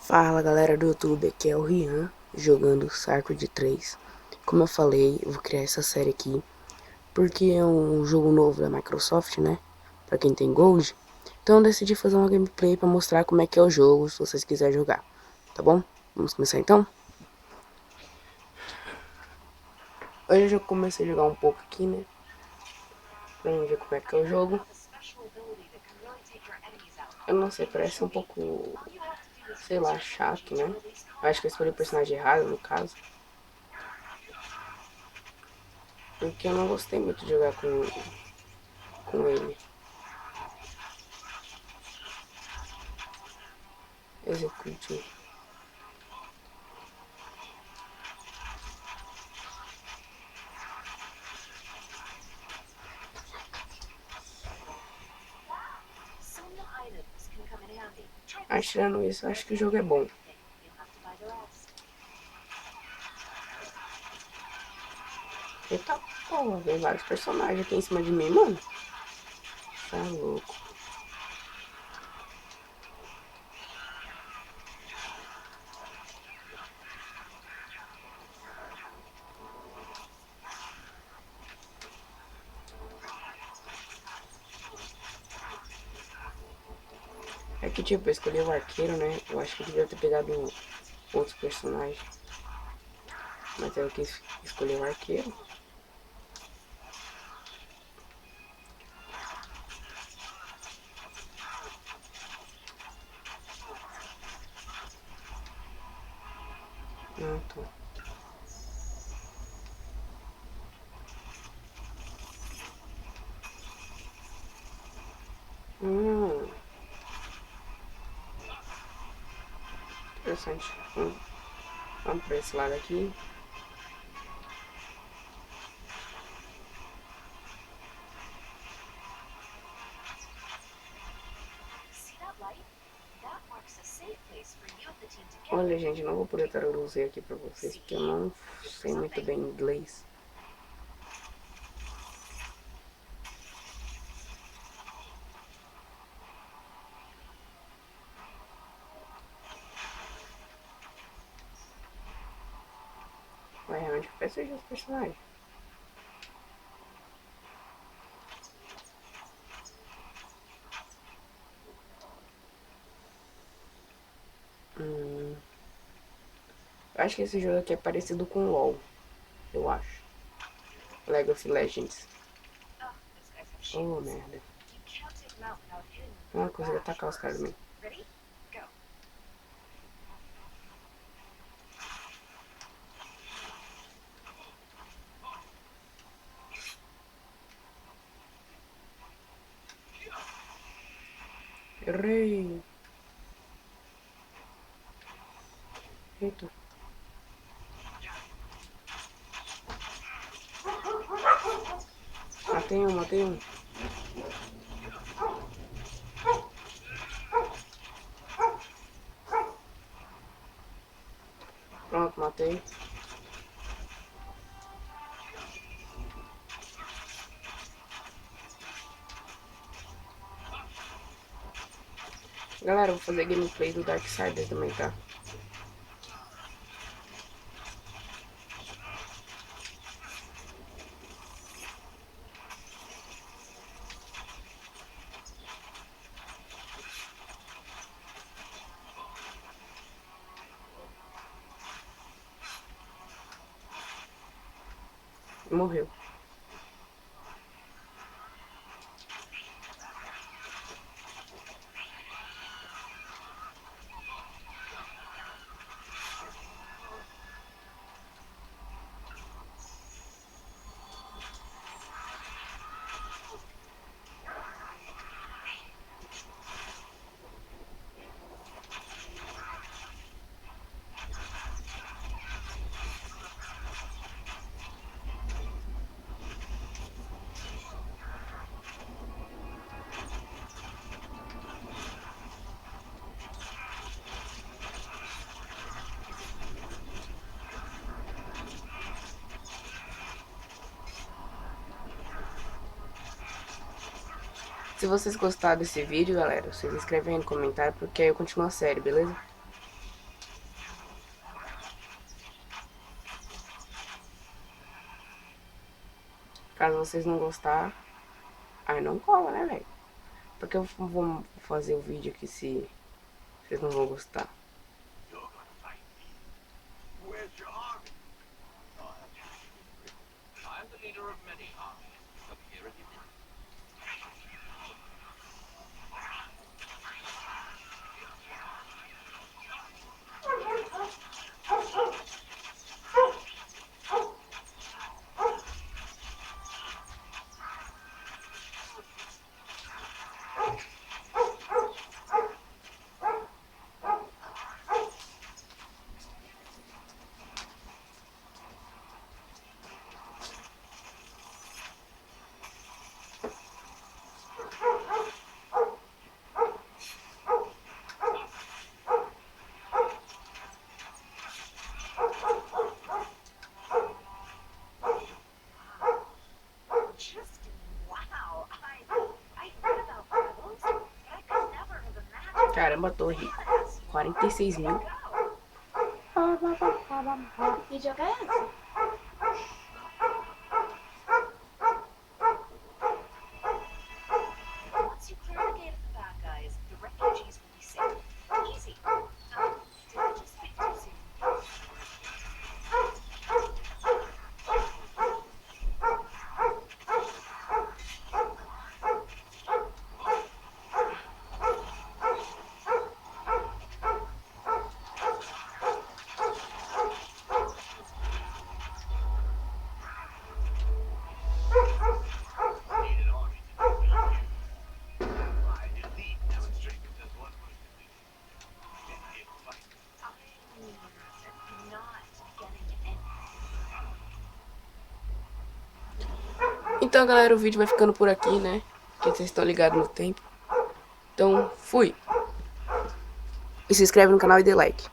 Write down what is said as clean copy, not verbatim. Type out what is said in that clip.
Fala galera do YouTube, aqui é o Rian jogando Sarco de 3. Como eu falei, eu vou criar essa série aqui porque é um jogo novo da Microsoft, né? Pra quem tem Gold. Então eu decidi fazer uma gameplay pra mostrar como é que é o jogo, se vocês quiserem jogar. Tá bom? Vamos começar então? Hoje eu já comecei a jogar um pouco aqui, né? Pra mim ver como é que é o jogo. Eu não sei, parece um pouco, sei lá, chato, né? Eu acho que eu escolhi o personagem errado, no caso. Porque eu não gostei muito de jogar com ele. Execute. Mas tirando isso, eu acho que o jogo é bom. Eita porra, vem vários personagens aqui em cima de mim, mano. Tá louco. É que tipo, eu escolhi o arqueiro, né? Eu acho que eu devia ter pegado outros personagens. Mas eu quis escolher o arqueiro. Ah, tô. Hum, interessante. Vamos pra esse lado aqui. Olha, gente, não vou poder traduzir aqui pra vocês, porque eu não sei muito bem inglês. Vai realmente que seja os personagens. Hum, eu acho que esse jogo aqui é parecido com o LoL. Eu acho. League of Legends. Oh, merda. Não consegui atacar os caras mesmo. Errei. Eita. Matei um, matei um. Pronto, matei. Galera, eu vou fazer gameplay do Darksiders também, tá? Morreu. Se vocês gostaram desse vídeo, galera, vocês inscrevem aí no comentário, porque aí eu continuo a série, beleza? caso vocês não gostar, aí não cola, né, velho? Porque eu vou fazer o vídeo aqui se vocês não vão gostar. Caramba, torre. 46 mil. Que jogo é esse? Once you clear the gate of the bad guys, the refugees will be safe. Easy. Did I just speak too soon? I'm not getting any. Então, galera, o vídeo vai ficando por aqui, né? Que vocês estão ligados no tempo. Então, fui. E se inscreve no canal e dê like.